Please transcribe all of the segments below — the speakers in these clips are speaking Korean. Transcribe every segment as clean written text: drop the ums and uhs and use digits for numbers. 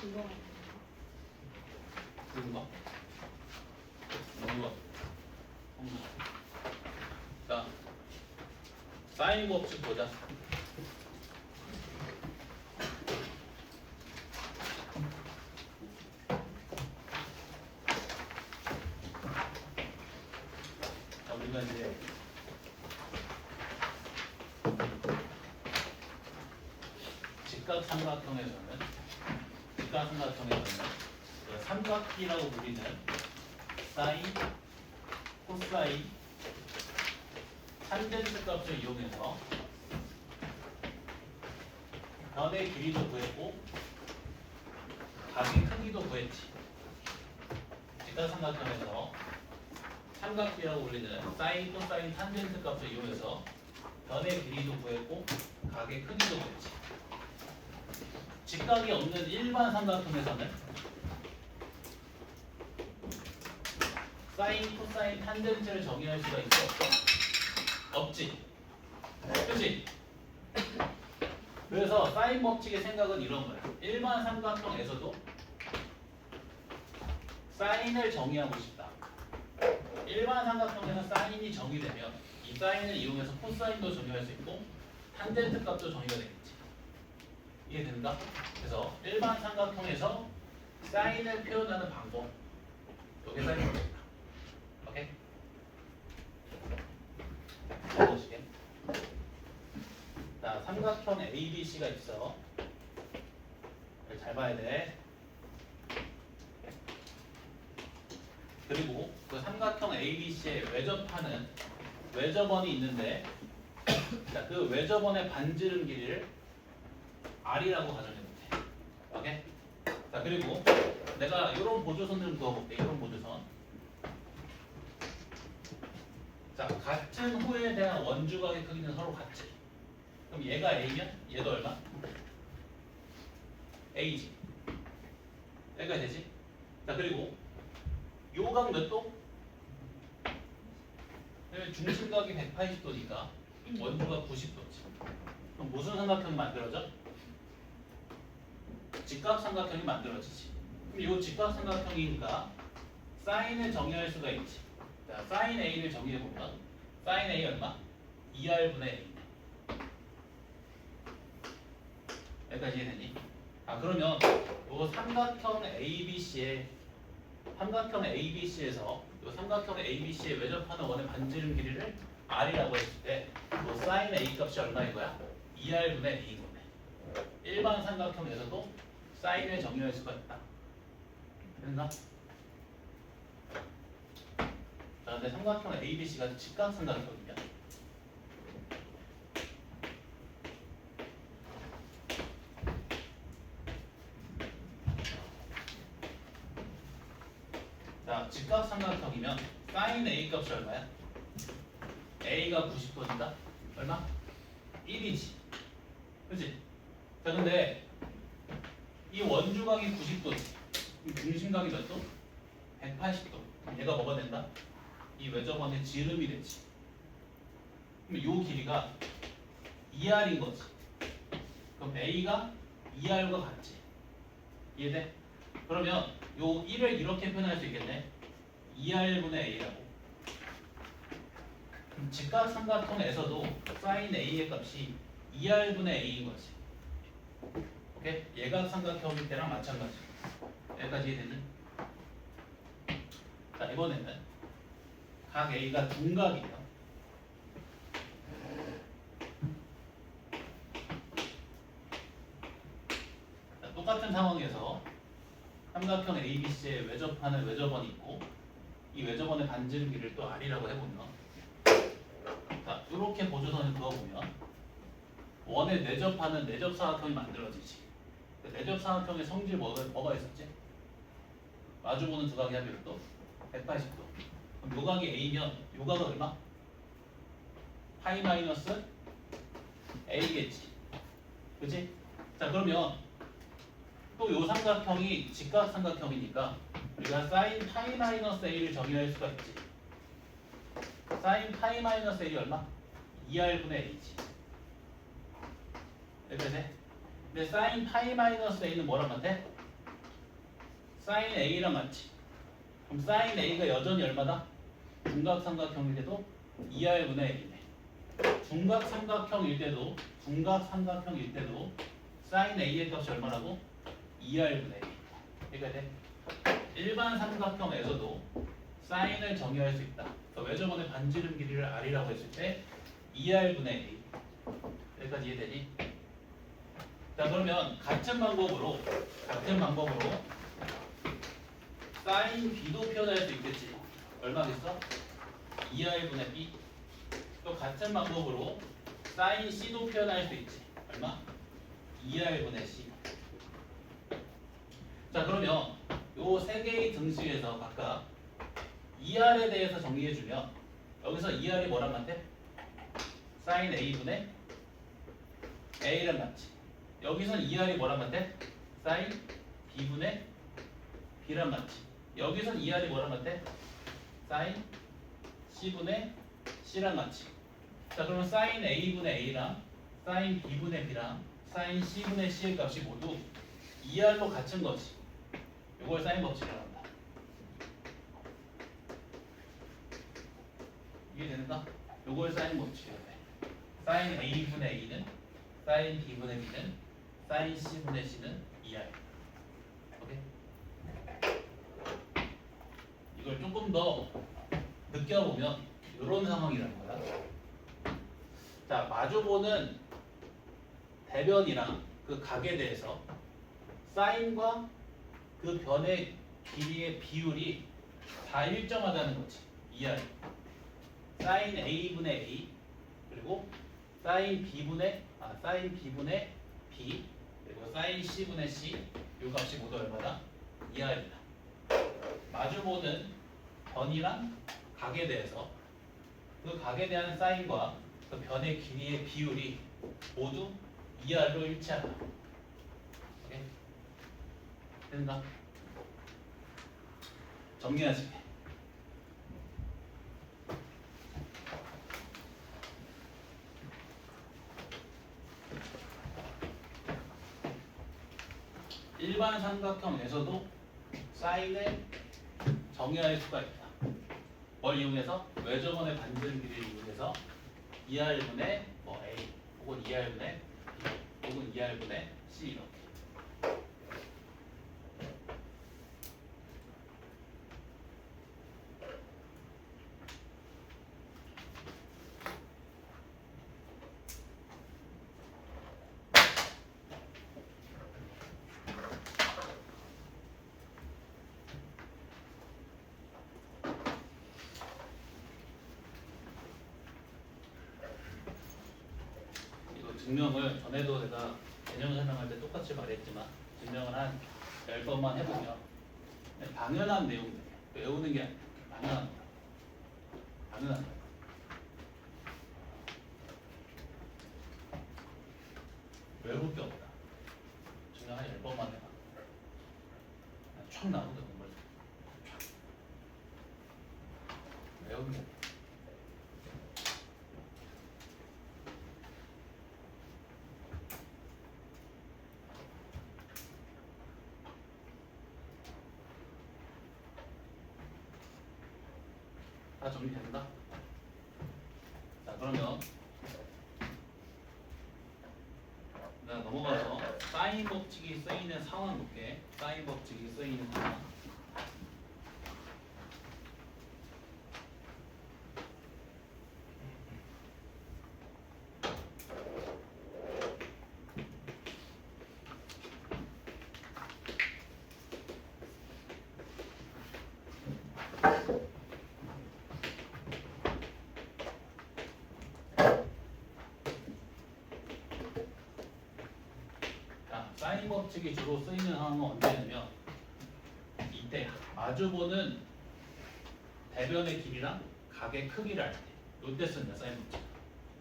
이거 누군가? 누군가? 자, 사인 법칙 보자. 자, 우리가 이제 직각삼각형에서는 그 삼각기라고 불리는 사인, 코사인, 탄젠트 값을 이용해서 변의 길이도 구했고 각의 크기도 구했지. 직각삼각형에서 삼각기라고 불리는 사인, 코사인, 탄젠트 값을 이용해서 변의 길이도 구했고 각의 크기도 구했지. 직각이 없는 일반 삼각형에서는 사인, 코사인, 탄젠트를 정의할 수가 있어? 없지. 그치? 그래서 사인 법칙의 생각은 이런 거야. 일반 삼각형에서도 사인을 정의하고 싶다. 일반 삼각형에서 사인이 정의되면 이 사인을 이용해서 코사인도 정의할 수 있고 탄젠트 값도 정의가 되겠지. 이해된다? 그래서 일반 삼각형에서 사인을 표현하는 방법, 이게 사인 법칙이다. 오케이? 보시게. 자, 삼각형 ABC가 있어. 잘 봐야 돼. 그리고 그 삼각형 ABC에 외접하는 외접원이 있는데, 자, 그 외접원의 반지름 길이를 R이라고 가정해도 돼. 오케이? 자, 그리고 내가 이런 보조선을 그어볼게. 이런 보조선. 자, 같은 호에 대한 원주각의 크기는 서로 같지. 그럼 얘가 A면 얘도 얼마? A지. 여기가 되지? 자, 그리고 요각 몇 도? 중심각이 180도니까 원주각 90도지. 그럼 무슨 삼각형이 만들어져? 직각삼각형이 만들어지지. 그럼 이 직각삼각형이니까 사인을 정의할 수가 있지. 자, 사인 A를 정의해보면 사인 A 얼마? 2R분의 A. 여기까지 이해되니? 아, 그러면 이 삼각형 ABC에서 이 삼각형 ABC에 외접하는 원의 반지름 길이를 R이라고 했을 때 이 사인 A 값이 얼마인 거야? 2R분의 A인 거네. 일반 삼각형에서도 사인을 정의할 수가 있다. 됐나? 자, 근데 삼각형 ABC가 직각삼각형이야. 자, 직각삼각형이면 사인 A 값이 얼마야? A가 90도니까 얼마? 1이지. 그치? 자, 근데 이 원주각이 90도지. 중심각이 몇 도? 180도. 그럼 얘가 뭐가 된다? 이 외접원의 지름이 되지. 그럼 이 길이가 2R인 거지. 그럼 A가 2R과 같지. 이해돼? 그러면 요 1을 이렇게 표현할 수 있겠네. 2R분의 A라고. 그럼 직각삼각형에서도 사인 A의 값이 2R분의 A인 거지. 오케이? 예각 삼각형일 때랑 마찬가지. 여기까지 이해되니? 자, 이번에는 각 A가 둔각이에요. 자, 똑같은 상황에서 삼각형 ABC에 외접하는 외접원이 있고 이 외접원의 반지름 길이를 또 R이라고 해보면, 자, 이렇게 보조선을 그어보면 원에 내접하는 내접사각형이 만들어지지. 그 내접사각형의 성질 뭐가 있었지? 마주보는 두 각의 합이 또 180도. 그럼 요 각이 A면 요 각은 얼마? 파이 마이너스 A겠지. 그치? 자, 그러면 또 요 삼각형이 직각삼각형이니까 우리가 사인 파이 마이너스 A를 정의할 수가 있지. 사인 파이 마이너스 A이 얼마? 2R분의 A지. 이렇게 돼? 근데 사인 파이 마이너스 A는 뭐랑 같아? 사인 A랑 같이. 그럼 사인 A가 여전히 얼마다? 중각삼각형일 때도 2R분의 A네. 중각삼각형일 때도 사인 A의 값이 얼마라고? 2R분의 A. 그러니까 일반 삼각형에서도 사인을 정의할 수 있다. 그러니까 외접원의 반지름 길이를 R이라고 했을 때 2R분의 A. 여기까지 이해되니? 자, 그러면 같은 방법으로 사인 B도 표현할 수 있겠지. 얼마겠어? 2R분의 B. 또 같은 방법으로 사인 C도 표현할 수 있지. 얼마? 2R분의 C. 자, 그러면 요 세 개의 등식에서 각각 2R에 대해서 정리해주면 여기서 2R이 뭐랑 같아? 사인 A분의 A랑 같지. 여기선 2R이 뭐랑 같아? 사인 B분의 B랑 같지. 여기선 2R이 뭐랑 같아? 사인 C분의 C랑 같이. 자, 그러면 사인 A분의 A랑 사인 B분의 B랑 사인 C분의 C의 값이 모두 2R로 같은 거지. 이걸 사인 법칙이라고 한다. 이해되는가? 이걸 사인 법칙이라고 해. 사인 A분의 A는 사인 B분의 B는 사인 C분의 C는 2R. 오케이? 이걸 조금 더 느껴보면 이런 상황이라는 거야. 자, 마주보는 대변이랑 그 각에 대해서 사인과 그 변의 길이의 비율이 다 일정하다는 거지. 2R. 사인 A분의 A 그리고 사인 B분의 B 그리고 사인 C분의 C 이 값이 모두 얼마다? 2R이다. 마주보는 변이랑 각에 대해서 그 각에 대한 사인과 그 변의 길이의 비율이 모두 2R로 일치하다. 오케이? 됐나? 정리하시게. 일반 삼각형에서도 사인을 정의할 수가 있다. 뭘 이용해서? 외접원의 반지름 길이를 이용해서 2R분의 A 혹은 2R분의 B 혹은 2R분의 C 이렇게. 증명을 전에도 내가 개념 설명할 때 똑같이 말했지만 증명을 한 10번만 해보면 당연한 내용들 외우는 게 아니라 당연한 거야. 당연한 거야. 외울 게 없다. 증명 한 10번만 해봐. 촥 나오거든 정말. 외우는 게 없다. 다 정리된다? 자, 그러면 내가 넘어가서 사인 법칙이 쓰이는 상황 볼게. 사인 법칙이 쓰이는 상황. 사인 법칙이 주로 쓰이는 상황은 언제냐면 이때 마주보는 대변의 길이랑 각의 크기를 알 때. 이때 쓴다 사인 법칙.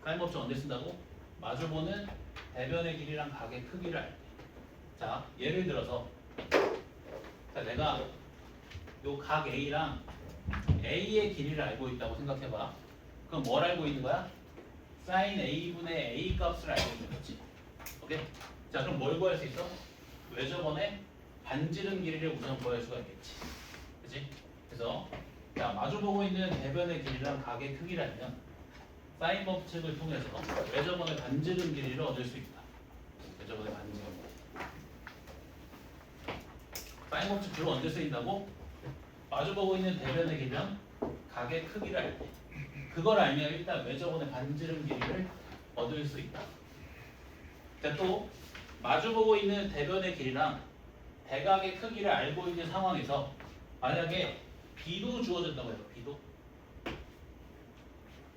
사인 법칙 언제 쓴다고? 마주보는 대변의 길이랑 각의 크기를 알 때. 자, 예를 들어서 자, 내가 요 각 A랑 A의 길이를 알고 있다고 생각해봐. 그럼 뭘 알고 있는 거야? 사인 A분의 A 값을 알고 있는 거지. 오케이? 자, 그럼 뭘 구할 수 있어? 외접원의 반지름 길이를 우선 구할 수가 있겠지. 그치? 그래서 자, 마주보고 있는 대변의 길이랑 각의 크기라면 사인 법칙을 통해서 외접원의 반지름 길이를 얻을 수 있다. 외접원의 반지름 길이. 사인 법칙 주로 언제 쓰인다고? 마주보고 있는 대변의 길이랑 각의 크기를 알 때. 그걸 알면 일단 외접원의 반지름 길이를 얻을 수 있다. 자, 또 마주보고 있는 대변의 길이랑 대각의 크기를 알고 있는 상황에서 만약에 B도 주어진다고 해요. B도.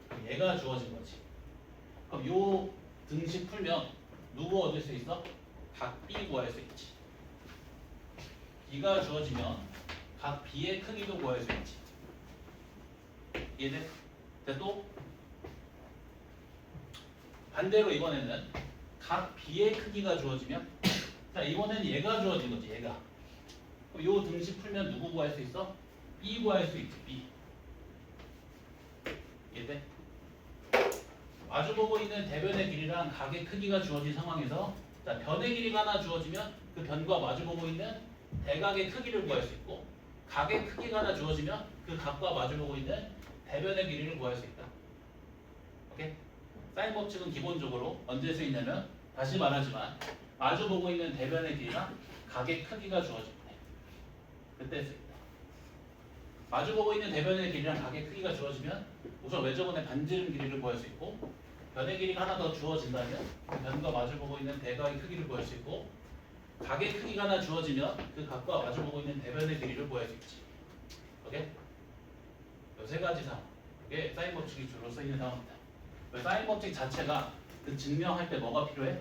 그럼 얘가 주어진 거지. 그럼 요 등식 풀면 누구 얻을 수 있어? 각 B 구할 수 있지. B가 주어지면 각 B의 크기도 구할 수 있지. 이해돼? 근데 또 반대로 이번에는 각 B의 크기가 주어지면 자, 이번에는 얘가 주어진 거지. 얘가. 그럼 요 등식 풀면 누구 구할 수 있어? B 구할 수 있지. B. 이해돼? 마주보고 있는 대변의 길이랑 각의 크기가 주어진 상황에서 자, 변의 길이가 하나 주어지면 그 변과 마주보고 있는 대각의 크기를 구할 수 있고 각의 크기가 하나 주어지면 그 각과 마주보고 있는 대변의 길이를 구할 수 있다. 오케이? 사인 법칙은 기본적으로 언제 쓰이냐면 다시 말하지만 마주보고 있는 대변의 길이랑 각의 크기가 주어질 때 그때 쓰인다. 마주보고 있는 대변의 길이랑 각의 크기가 주어지면 우선 외접원의 반지름 길이를 구할 수 있고 변의 길이가 하나 더 주어진다면 그 변과 마주보고 있는 대각의 크기를 구할 수 있고 각의 크기가 하나 주어지면 그 각과 마주보고 있는 대변의 길이를 구할 수 있지. 오케이? 이 세 가지 상황. 이게 사인 법칙이 주로 쓰이는 상황입니다. 사인 법칙 자체가 그 증명할 때 뭐가 필요해?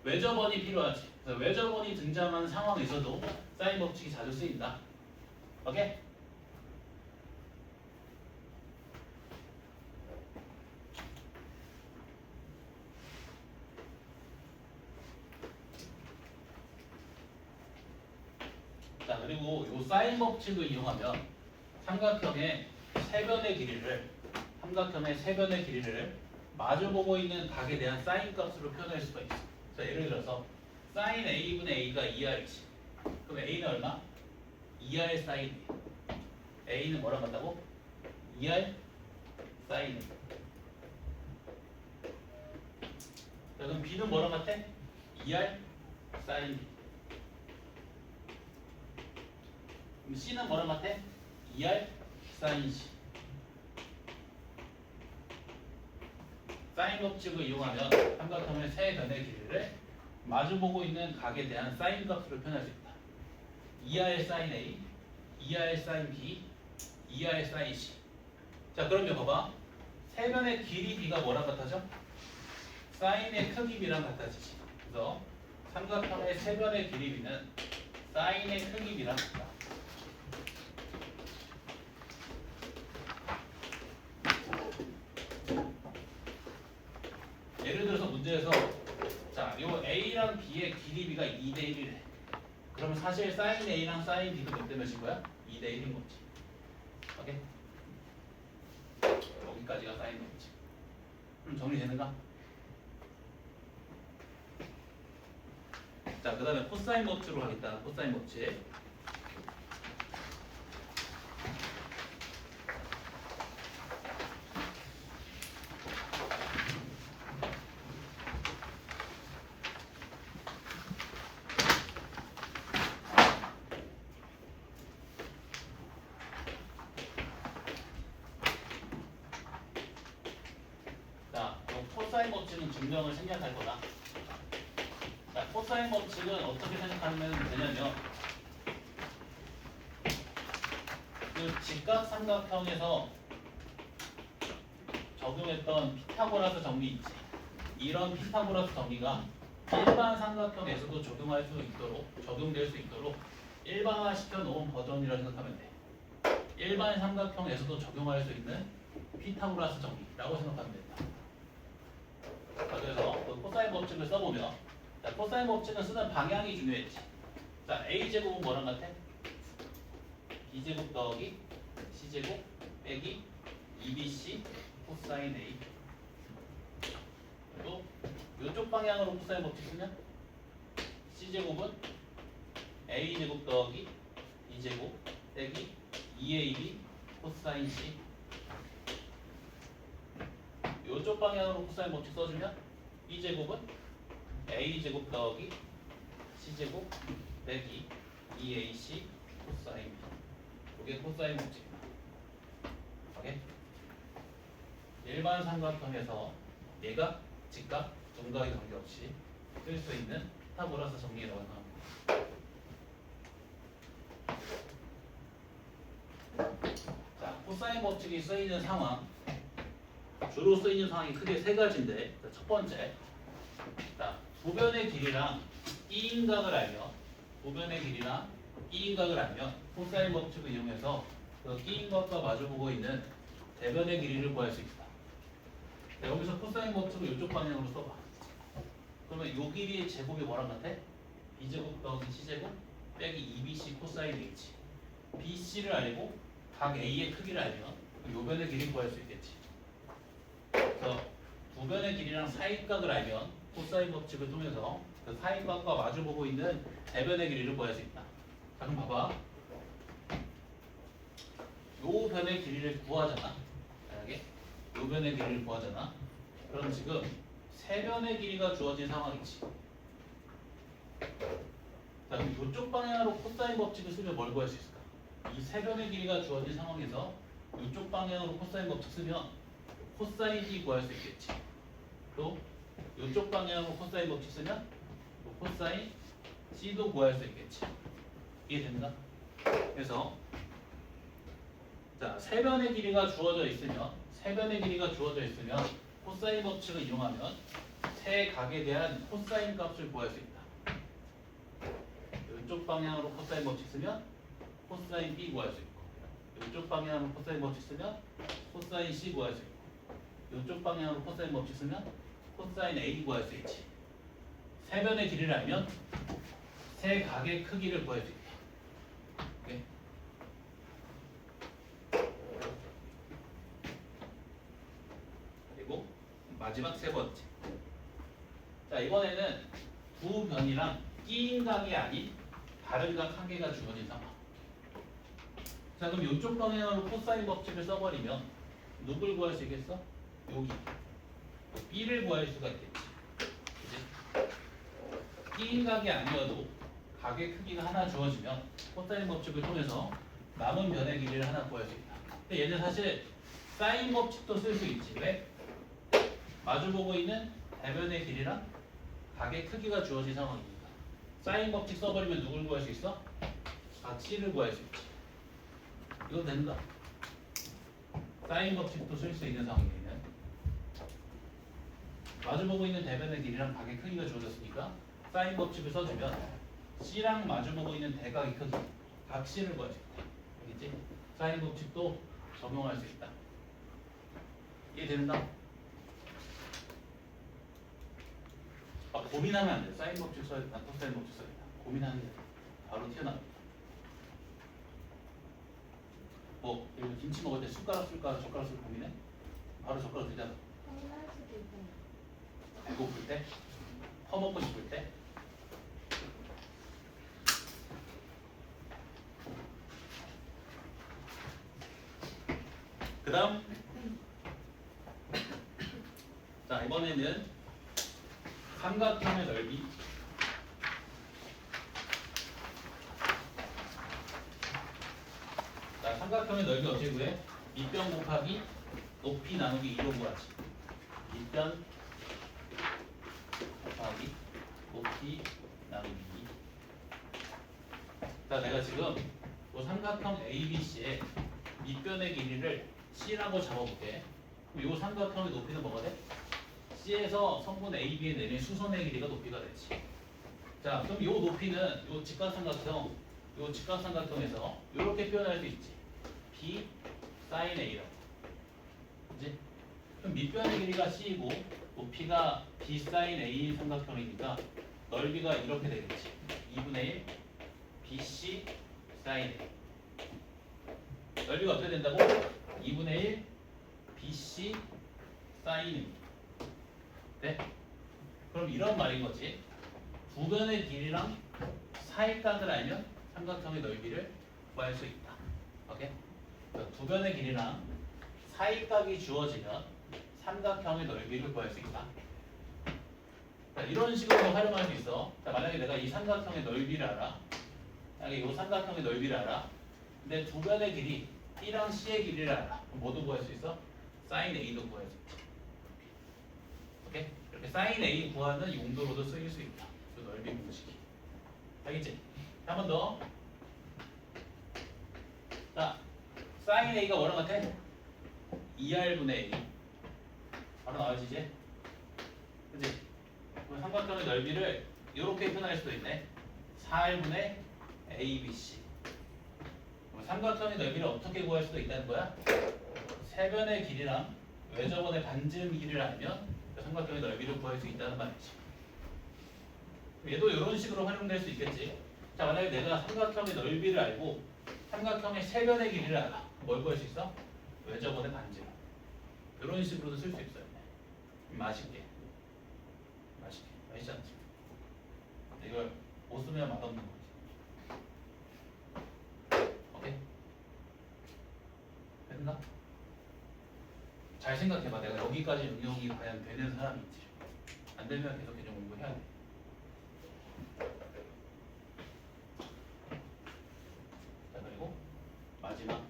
외접원이 필요하지. 그래서 외접원이 등장하는 상황에서도 사인 법칙이 자주 쓰인다. 오케이? 자, 그리고 이 사인 법칙을 이용하면 삼각형의 세변의 길이를 마주보고 있는 각에 대한 사인 값으로 표현할 수가 있어. 자, 예를 들어서 사인 A분의 A가 2R이지. 그럼 A는 얼마? 2R 사인 A는 뭐랑 같다고? 2R 사인 A. 자, 그럼 B는 뭐랑 같아? 2R 사인 B. 그럼 C는 뭐랑 같아? 2R 사인 C. 사인 법칙을 이용하면 삼각형의 세 변의 길이를 마주보고 있는 각에 대한 사인 값으로 표현할 수 있다. 2R 사인 A, 2R 사인 B, 2R 사인 C. 자, 그러면 봐봐. 세 변의 길이 B가 뭐랑 같아져? 사인의 크기 B랑 같아지지. 그래서 삼각형의 세 변의 길이 B는 사인의 크기 B랑 같다. 예를 들어서 문제에서 자, 요 A랑 B의 길이 B가 2대 1이래. 그러면 사실 사인 A랑 사인 B도 몇 대 몇인 거야? 2대 1인 거지. 오케이? 여기까지가 사인 법칙. 그럼 정리되는가? 자, 그 다음에 코사인 법칙으로 하겠다. 코사인 법칙. 자, 요 코사인 법칙은 증명을 생략할 거다. 자, 코사인 법칙은 어떻게 생각하면 되냐면 그 직각 삼각형에서 적용했던 피타고라스 정리 있지. 이런 피타고라스 정리가 일반 삼각형에서도 적용될 수 있도록 일반화 시켜놓은 버전이라고 생각하면 돼. 일반 삼각형에서도 적용할 수 있는 피타고라스 정리라고 생각하면 된다. 자, 그래서 그 코사인 법칙을 써보면 자, 코사인 법칙은 쓰는 방향이 중요했지. 자, A제곱은 뭐랑 같아? B제곱 더하기 C제곱 빼기 2BC 코사인 A. 또 이쪽 방향으로 코사인 법칙 쓰면 C제곱은 a제곱 더하기 b제곱 빼기 2ab 코사인 c. 이쪽 방향으로 코사인 법칙 써주면 b제곱은 a제곱 더하기 c제곱 빼기 2ac 코사인 b. 이게 코사인 법칙입니다. 오케이? 일반 삼각형에서 얘가 직각, 둔각에 관계없이 쓸 수 있는 타블라서 정리라고 합니다. 자, 코사인 법칙이 쓰이는 상황, 주로 쓰이는 상황이 크게 세 가지인데, 첫 번째, 자, 부변의 길이랑 이인각을 알면, 부변의 길이랑 이인각을 알면 코사인 법칙을 이용해서 그 이인각과 마주보고 있는 대변의 길이를 구할 수 있다. 자, 여기서 코사인 법칙을 이쪽 방향으로 써봐. 그러면 이 길이의 제곱이 뭐랑 같아? b제곱 더하기 c제곱 빼기 2bc 코사인 h. bc를 알고 각 a의 크기를 알면 요 변의 길이 구할 수 있겠지. 그래서 두 변의 길이랑 사이각을 알면 코사인 법칙을 통해서 그 사이각과 마주보고 있는 대변의 길이를 구할 수 있다. 자, 그럼 봐봐. 요 변의 길이를 구하잖아. 만약에 요 변의 길이를 구하잖아. 그럼 지금 세 변의 길이가 주어진 상황이지. 자, 그럼 이쪽 방향으로 코사인 법칙을 쓰면 뭘 구할 수 있을까? 이 세 변의 길이가 주어진 상황에서 이쪽 방향으로 코사인 법칙 쓰면 코사인 b 구할 수 있겠지. 또 이쪽 방향으로 코사인 법칙 쓰면 코사인 c도 구할 수 있겠지. 이해됩니까? 그래서 자, 세 변의 길이가 주어져 있으면 코사인 법칙을 이용하면 세 각에 대한 코사인 값을 구할 수 있다. 이쪽 방향으로 코사인 법칙 쓰면 코사인 b 구할 수 있고, 이쪽 방향으로 코사인 법칙 쓰면 코사인 c 구할 수 있고, 이쪽 방향으로 코사인 법칙 쓰면 코사인 a 구할 수 있지. 세 변의 길이를 알면 세 각의 크기를 구할 수 있다. 오케이? 그리고 마지막 세 번째. 자, 이번에는 두 변이랑 끼인 각이 아닌 다른 각 한 개가 주어진 상황. 자, 그럼 이쪽 방향으로 코사인 법칙을 써버리면 누굴 구할 수 있겠어? 여기 b를 구할 수가 있겠지. 그치? 끼인 각이 아니어도 각의 크기가 하나 주어지면 코사인 법칙을 통해서 남은 변의 길이를 하나 구할 수 있다. 근데 얘는 사실 사인 법칙도 쓸 수 있지. 왜? 마주보고 있는 대변의 길이랑 각의 크기가 주어진 상황이니까. 사인 법칙 써버리면 누굴 구할 수 있어? 각 c를 구할 수 있지. 이건 된다. 사인 법칙도 쓸 수 있는 상황이면 마주보고 있는 대변의 길이랑 각의 크기가 주어졌으니까 사인 법칙을 써주면 c랑 마주보고 있는 대각의 크기 각 c를 구할 수 있다. 알겠지? 사인 법칙도 적용할 수 있다. 이해된다? 고민하면 안 돼. 사인 법칙 써야겠다. 코사인 법칙 써야겠다. 고민하는 게 바로 튀어나옵니다. 뭐 그리고 김치 먹을 때 숟가락 쓸까 젓가락 쓸까 고민해? 바로 젓가락 들잖아. 배고플 때? 퍼먹고 싶을 때? 그 다음 자, 이번에는 삼각형의 넓이. 자, 삼각형의 넓이 어떻게 구해? 밑변 곱하기 높이 나누기 2로 구하지. 밑변 곱하기 높이 나누기 2. 자, 내가 지금 이 삼각형 ABC의 밑변의 길이를 C라고 잡아볼게. 그럼 이 삼각형의 높이는 뭐가 돼? C에서 성분 AB에 내린 수선의 길이가 높이가 되지. 자, 그럼 이 높이는 이 직각삼각형에서 이렇게 표현할 수 있지. B sin A라고. 그지? 그럼 밑변의 길이가 C이고 높이가 B sin A 삼각형이니까 넓이가 이렇게 되겠지. 2분의 1 BC sin A. 넓이가 어떻게 된다고? 2분의 1 BC sin A. 네? 그럼 이런 말인 거지. 두 변의 길이랑 사이각을 알면 삼각형의 넓이를 구할 수 있다. 오케이? 그러니까 두 변의 길이랑 사이각이 주어지면 삼각형의 넓이를 구할 수 있다. 자, 이런 식으로 활용할 수 있어. 자, 만약에 내가 이 삼각형의 넓이를 알아. 만약에 이 삼각형의 넓이를 알아. 근데 두 변의 길이 B랑 C의 길이를 알아. 그럼 뭐도 구할 수 있어? sin A도 구할 수 있지. 오케이? 이렇게 sin A 구하는 용도로도 쓰일 수 있다. 그 넓이 공식이. 알겠지? 한 번 더. 자, sin A가 뭐랑 같아? 2R분의 A. 바로 나와야지 이제. 그치? 그럼 삼각형의 넓이를 이렇게 표현할 수도 있네. 4R분의 ABC. 그럼 삼각형의 넓이를 어떻게 구할 수도 있다는 거야? 세변의 길이랑 외접원의 반지름 길이를 알면 삼각형의 넓이를 구할 수 있다는 말이지. 얘도 이런 식으로 활용될 수 있겠지. 자, 만약에 내가 삼각형의 넓이를 알고 삼각형의 세변의 길이를 알아. 뭘 구할 수 있어? 외접원의 반지름. 이런 식으로도 쓸 수 있어요. 맛있게. 맛있지 않지? 이걸 못 쓰면 맛없는 거지. 오케이? 됐나? 잘 생각해봐. 내가 여기까지 응용이 과연 되는 사람인지. 안 되면 계속 개정 공부해야 돼. 자, 그리고 마지막.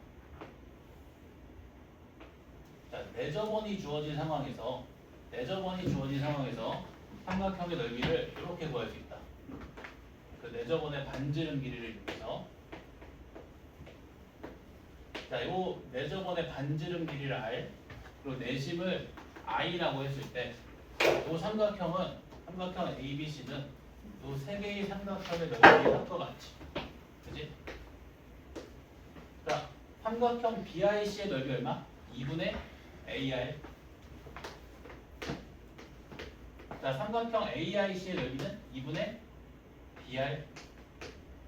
자, 내접원이 주어진 상황에서 삼각형의 넓이를 이렇게 구할 수 있다. 그 내접원의 반지름 길이를 이용해서. 자, 요 내접원의 반지름 길이를 R 그리고 내심을 I라고 했을 때 이 삼각형 ABC는 이 세 개의 삼각형의 넓이의 합과 같지. 그지? 자, 삼각형 BIC의 넓이 얼마? 2분의 AR. 자, 삼각형 AIC의 넓이는 2분의 BR.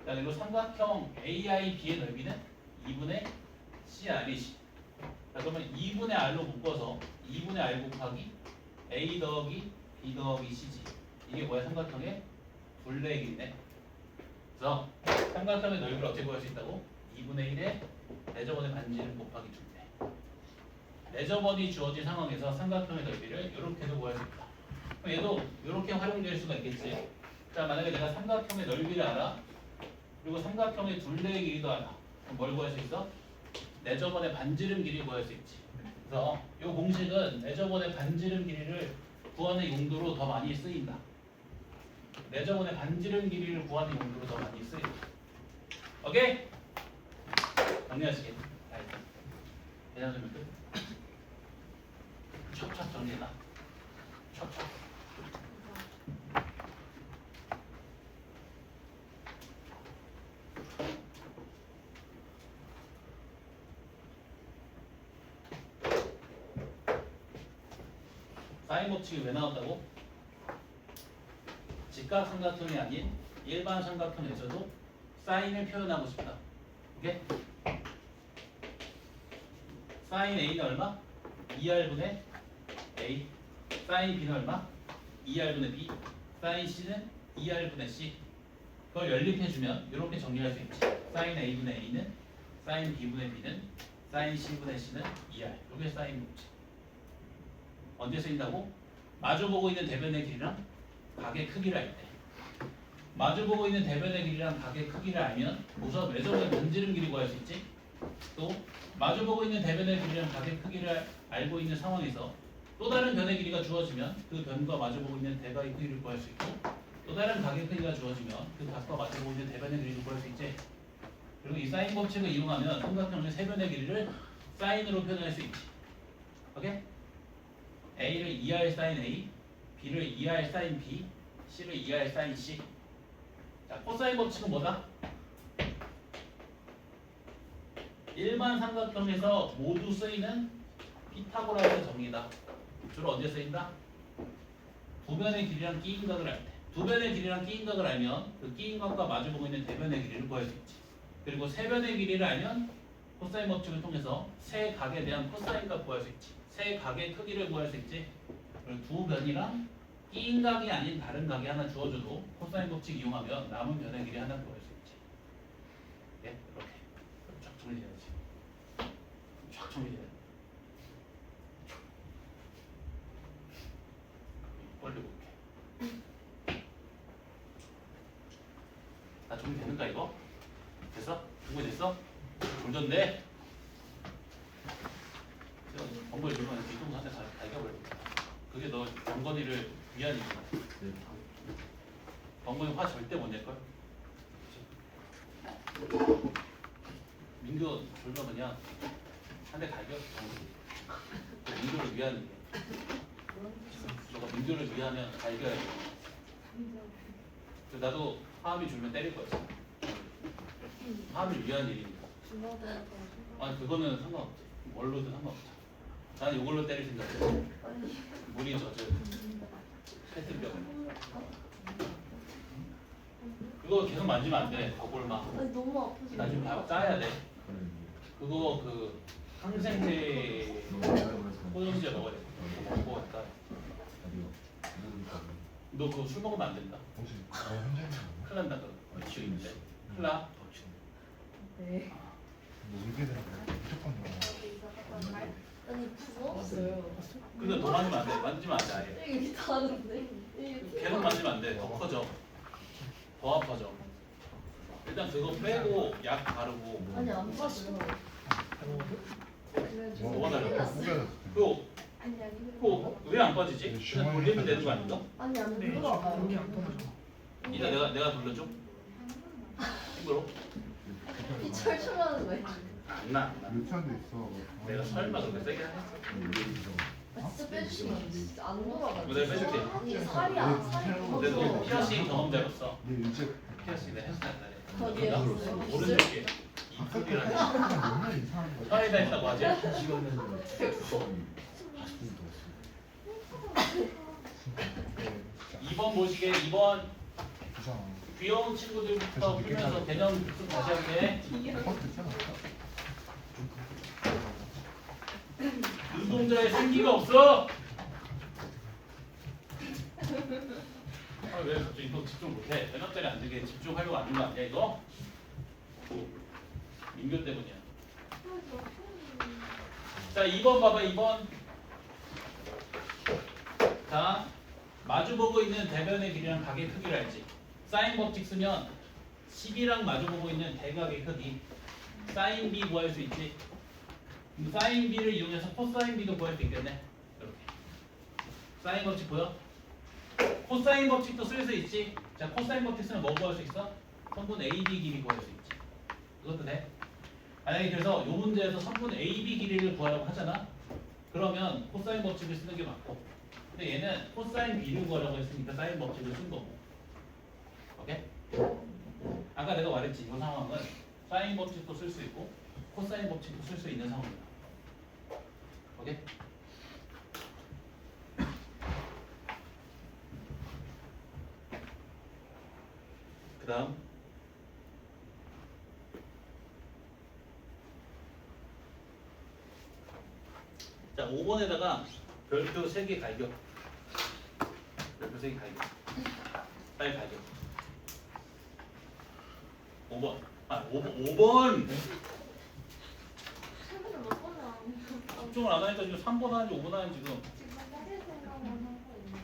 자, 그리고 삼각형 AIB의 넓이는 2분의 CR이지. 자, 그러면 2분의 R로 묶어서 2분의 R 곱하기 A 더하기 B 더하기 C지. 이게 뭐야? 삼각형의 둘레의 길이네. 그래서 삼각형의 넓이를 어떻게 구할 수 있다고? 2분의 1의 내접원의 반지름 곱하기 둘레. 내접원이 주어진 상황에서 삼각형의 넓이를 이렇게도 구할 수 있다. 그럼 얘도 이렇게 활용될 수가 있겠지. 자, 만약에 내가 삼각형의 넓이를 알아. 그리고 삼각형의 둘레의 길이도 알아. 그럼 뭘 구할 수 있어? 내접원의 반지름 길이 구할 수 있지. 그래서 이 공식은 내접원의 반지름 길이를 구하는 용도로 더 많이 쓰인다. 내접원의 반지름 길이를 구하는 용도로 더 많이 쓰인다. 오케이? 정리하시게. 대장 설명 끝. 촥촥 정리해라. 촥촥. 사인 법칙이 왜 나왔다고? 직각 삼각형이 아닌 일반 삼각형에서도 사인을 표현하고 싶다. 오케이? 사인 A는 얼마? 2R분의 A. 사인 B는 얼마? 2R분의 B. 사인 C는 2R분의 C. 그걸 연립해주면 이렇게 정리할 수 있지. 사인 A분의 A는 사인 B분의 B는 사인 C분의 C는 2R. 이게 사인 법칙. 언제 쓰인다고? 마주보고 있는 대변의 길이랑 각의 크기를 알 때. 마주보고 있는 대변의 길이랑 각의 크기를 알면 우선 외접원의 반지름 길이 구할 수 있지. 또 마주보고 있는 대변의 길이랑 각의 크기를 알고 있는 상황에서 또 다른 변의 길이가 주어지면 그 변과 마주보고 있는 대각의 크기를 구할 수 있고 또 다른 각의 크기가 주어지면 그 각과 마주보고 있는 대변의 길이를 구할 수 있지. 그리고 이 사인 법칙을 이용하면 삼각형의 세 변의 길이를 사인으로 표현할 수 있지. 오케이? A를 2R 사인 A, B를 2R 사인 B, C를 2R 사인 C. 자, 코사인 법칙은 뭐다? 일반 삼각형에서 모두 쓰이는 피타고라스 정리다. 주로 언제 쓰인다? 두 변의 길이랑 끼인각을 알 때. 두 변의 길이랑 끼인각을 알면 그 끼인각과 마주보고 있는 대변의 길이를 구할 수 있지. 그리고 세 변의 길이를 알면 코사인 법칙을 통해서 세 각에 대한 코사인 값 구할 수 있지. 세 각의 크기를 구할 수 있지. 그리고 두 변이랑 인 각이 아닌 다른 각이 하나 주어져도 코사인 법칙 이용하면 남은 변의 길이 하나 구할 수 있지. 예? 이렇게 쫙 정리해야지. 쫙 정리해야 돼. 빨리 볼게. 다 정리되는가 이거? 됐어? 준비됐어? 돌던데? 번거리 주면 뒤통수 한대 갈겨버려. 그게 너 번거리를 위한 이유야. 번거리 화 절대 못 낼걸? 민규 졸면 그냥 한 대 갈겨. 민규를 위한 이유. 너가 민규를 위하면 갈겨야 돼. 나도 화음이 줄면 때릴 거였어. 화음을 위한 일이니까. 아니 그거는 상관없지. 뭘로든 상관없지. 나는 이걸로 때릴 생각이야. 물이 젖은 페트병. 그거 계속 만지면 안 돼. 거울막. 너무 아프지. 나중에 다 짜야 돼. 그거 그 항생제 포도주제 먹어야 돼. 먹고 약간. 너 그거 술 먹으면 안 된다. 큰일 난다 그거. 지우인데. 큰일 나. 네. 울게 되는 거 무조건 아니 부었어요. 근데 너 만지면 안 돼. 만지면 안 돼. 아예. 이게 다른데? 계속 만지면 안 돼. 더 커져. 더 아파져. 일단 그거 빼고 약 바르고. 아니 안 봤어. 뭐가 달라? 후배가 그거 아니 아니. 그거 왜 안 빠지지? 그냥 돌리면 되는 거 아닌가? 아니 안 들어가요. 여기 안 떨어져. 이따 내가 돌려줘. 힘으로. 이 철철하는 거야. 안 나. 안 나. 유치원도 있어. 내가 설마 그렇게 세게 했어? 아, 진짜 빼주시면 안 돼. 진짜 안 돌아가. 내가 빼줄게. 이게 살이야. 살이 근데 너 피어싱 경험자로서 네 일찍 피어싱 내가 했어 옛날에. 어디에 했어요? 오른쪽에 이쪽이랑 맨날 이상한 거. 혀에다 했다고 하지? 네, 2번 보시게 2번 이상한. 귀여운 친구들부터 풀면서 개념 좀 다시 할게. 눈동자에 생기가 없어. 아, 왜 갑자기 너 집중 못해? 대답자리 안 되게 집중하려고 안 하는 거 아니야 이거? 민규 때문이야. 자 2번 봐봐 2번. 자 마주보고 있는 대변의 길이랑 각의 크기를 알지? 사인 법칙 쓰면 10이랑 마주보고 있는 대각의 크기 사인 B 구할 수 있지? 사인 B를 이용해서 코사인 B도 구할 수 있겠네. 이렇게 사인 법칙 보여? 코사인 법칙도 쓸 수 있지? 자 코사인 법칙 쓰면 뭐 구할 수 있어? 선분 AB 길이 구할 수 있지. 그것도 돼? 만약에 그래서 이 문제에서 선분 AB 길이를 구하라고 하잖아? 그러면 코사인 법칙을 쓰는 게 맞고 근데 얘는 코사인 B를 구하라고 했으니까 사인 법칙을 쓴 거고 오케이? 아까 내가 말했지 이 상황은 사인 법칙도 쓸 수 있고 코사인 법칙도 쓸 수 있는 상황이다 오케이? 그 다음 자 5번에다가 별표 3개 갈겨 별표 3개 갈겨 빨리 갈겨 5번 아 5번 생각을 못 보나. 집중을 안 하니까 지금 3번 하는지 5번 하는지 지금 지금 빠질 생각만 하고 있는데.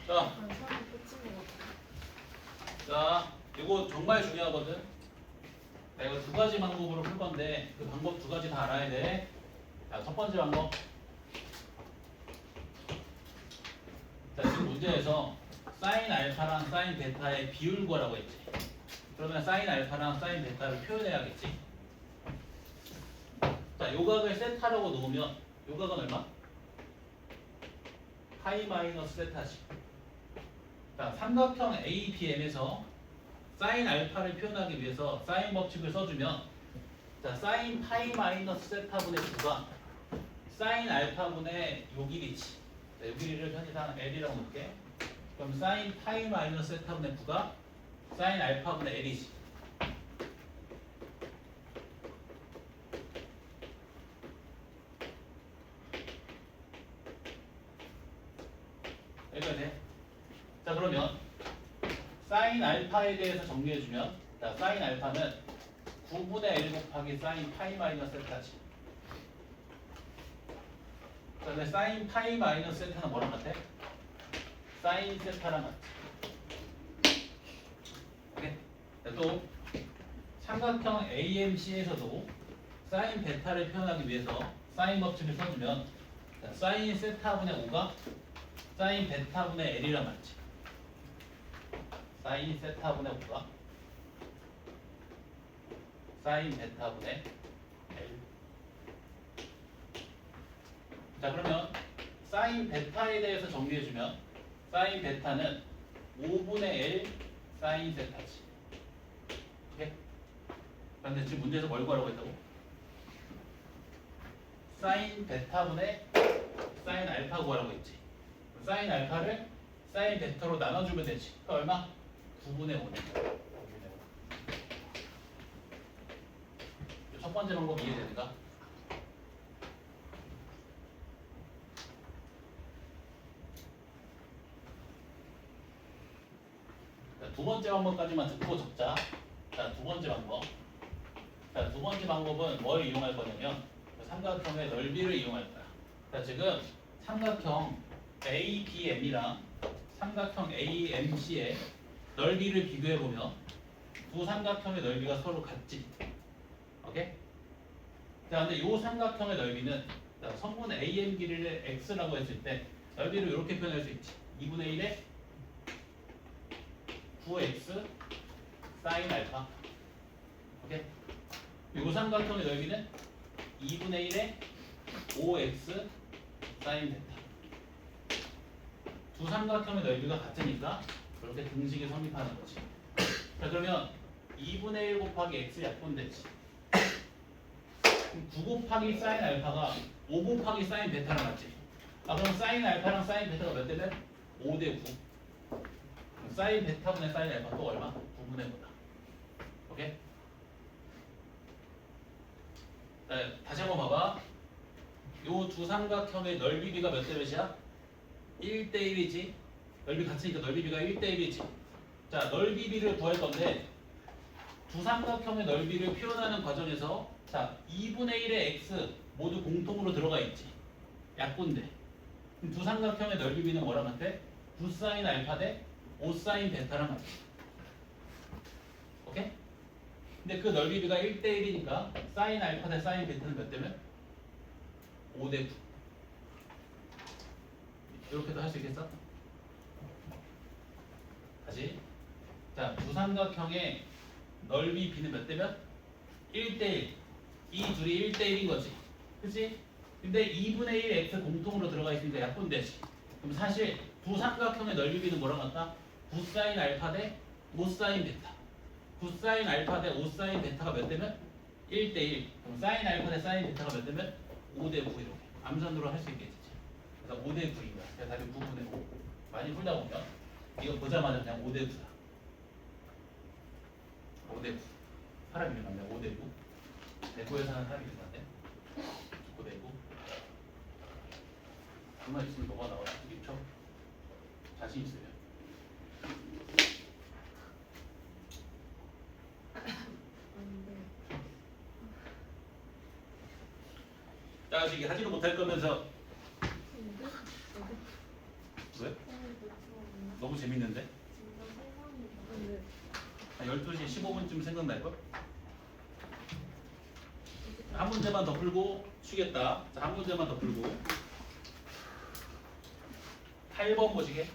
자, 사람 끝인 것 같아. 자 이거 정말 중요하거든 내가 이거 두 가지 방법으로 풀 건데 그 방법 두 가지 다 알아야 돼 자, 첫 번째 방법 자 지금 문제에서 사인 알파랑 사인 베타의 비율 구하라고 했지 그러면 사인 알파랑 사인 베타를 표현해야겠지 자 요각을 세타라고 놓으면 요각은 얼마? 파이 마이너스 세타지 자 삼각형 ABM에서 사인 알파를 표현하기 위해서 사인 법칙을 써주면 자 사인 파이 마이너스 세타분의 9가 사인 알파분의 요 길이지 자, 요 길이를 편의상 L이라고 놓을게 그럼 사인 파이 마이너스 세타분의 9가 사인 알파분의 L이지 해줘야 돼. 자 그러면 사인 알파에 대해서 정리해주면 자 사인 알파는 9분의 L 곱하기 사인 파이 마이너스 세타지. 자 근데 사인 파이 마이너스 세타는 뭐랑 같아? 사인 세타랑 같지. 오케이? 자, 또 삼각형 AMC에서도 사인 베타를 표현하기 위해서 사인 법칙을 써주면 자, 사인 세타분의 5가 사인 베타분의 L이란 말이지. 사인 세타분의 5가 사인 베타분의 L. 자 그러면 사인 베타에 대해서 정리해주면 사인 베타는 5분의 L 사인 세타지. 오케이? 그런데 지금 문제에서 뭘 구하라고 했다고? 사인 베타분의 사인 알파 구하라고 했지. 사인 알파를 사인 베타로 나눠주면 되지. 그 얼마? 9분의 5네. 첫 번째 방법 이해되는가? 자, 두 번째 방법까지만 듣고 적자. 자, 두 번째 방법. 자, 두 번째 방법은 뭘 이용할 거냐면 삼각형의 넓이를 이용할 거야. 자, 지금 삼각형 ABM이랑 삼각형 AMC의 넓이를 비교해 보면 두 삼각형의 넓이가 서로 같지. 오케이? 자, 근데 이 삼각형의 넓이는 자, 성분 AM 길이를 x라고 했을 때 넓이를 이렇게 표현할 수 있지. 2분의 1에 9x 사인 알파. 오케이? 이 삼각형의 넓이는 2분의 1에 5x 사인 베타. 두 삼각형의 넓이가 같으니까 이렇게 등식이 성립하는 거지. 자 그러면 2분의 1 곱하기 x 약분되지. 9 곱하기 사인 알파가 5 곱하기 사인 베타랑 같지. 아 그럼 사인 알파랑 사인 베타가 몇 대면? 5대 9. 사인 베타분의 사인 알파 또 얼마? 9분의 5다. 오케이? 자, 다시 한번 봐봐. 요 두 삼각형의 넓이비가 몇 대 몇이야? 1대 1이지. 넓이 같으니까 넓이비가 1대 1이지. 자, 넓이비를 구할 건데 두 삼각형의 넓이를 표현하는 과정에서 자, 2분의 1의 x 모두 공통으로 들어가 있지. 약분돼. 그럼 두 삼각형의 넓이비는 뭐랑 같아? 9사인 알파 대 5사인 베타랑 같아. 오케이? 근데 그 넓이비가 1대 1이니까 사인 알파 대 사인 베타는 몇 대면? 5대 9. 이렇게도 할 수 있겠어? 다시. 자, 두 삼각형의 넓이 비는 몇 대면? 1대 1. 이 둘이 1대 1인 거지. 그치? 근데 2분의 1 x 공통으로 들어가 있으니까 약분되지. 그럼 사실 두 삼각형의 넓이 비는 뭐랑 같다? 9사인 알파 대 5사인 베타. 9사인 알파 대 5사인 베타가 몇 대면? 1대 1. 그럼 사인 알파 대 사인 베타가 몇 대면? 5대 9 이렇게. 암산으로 할 수 있겠지. 그래서 5대 9인 거야. 그래서 답이 9분의 5. 많이 풀다 보면 이거 보자마자 그냥 5대 9다. 5대 9. 사람이 일어났네. 5대 9. 대구에 사는 사람이 일어났네. 5대 9. 얼마 있으면 뭐가 나와요? 6초? 자신 있으면. 자, 아직 하지도 못할 거면서 왜? 너무 재밌는데? 한 12시 15분쯤 생각날걸? 한 문제만 더 풀고 쉬겠다. 자, 한 문제만 더 풀고 8번 보시게.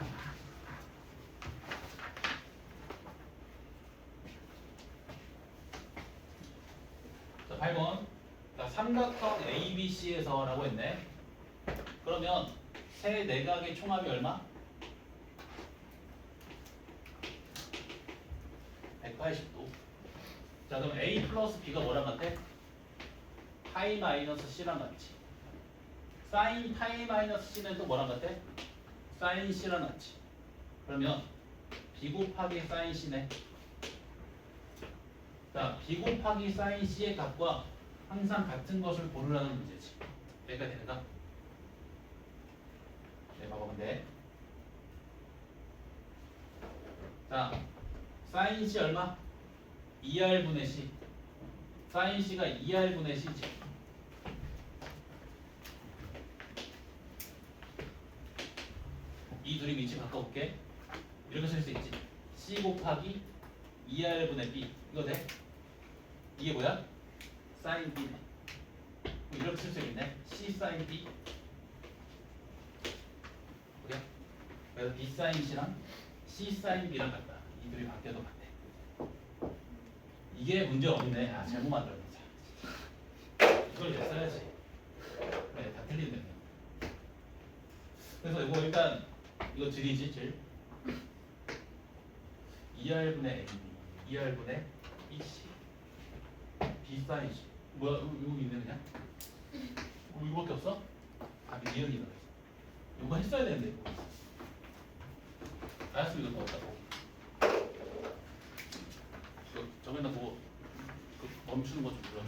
자, 8번. 자, 삼각형 ABC에서 라고 했네. 그러면 세 내각의 총합이 얼마? 180도. 자, 그럼 A 플러스 B가 뭐랑 같아? 파이 마이너스 C랑 같지. 사인 파이 마이너스 C는 또 뭐랑 같아? 사인 C랑 같지. 그러면 B 곱하기 사인 C네. 자, B 곱하기 사인 C의 값과 항상 같은 것을 고르라는 문제지. 여기까지 되는가? 네, 봐봐. 근데 자, 사인 C 얼마? 2R분의 C. 사인 C가 2R분의 C지. 이 둘이 위치 바꿔볼게. 이렇게 쓸 수 있지. C 곱하기 2R분의 B. 이거 돼? 이게 뭐야? 사인 B네. 이렇게 쓸 수 있네. C 사인 B. 그래? 그래서 B 사인 C랑 C 사인 B랑 같다. 이 둘이 바뀌어도 같대. 이게 문제 없네. 아, 잘못 만들었네. 이걸 이제 써야지. 그래, 다 틀리네. 그래서 이거 일단 이거 줄이지, 줄. 2R분의 AB, 2R분의 BC, B 사인 C. 뭐야, 이거 있네 그냥? 이거밖에 없어? 답이 니은이다. 이거 했어야 되는데 이거. 알았으면 이거 넣었다고. 이거 저기다 뭐 멈추는 거 좀 불러.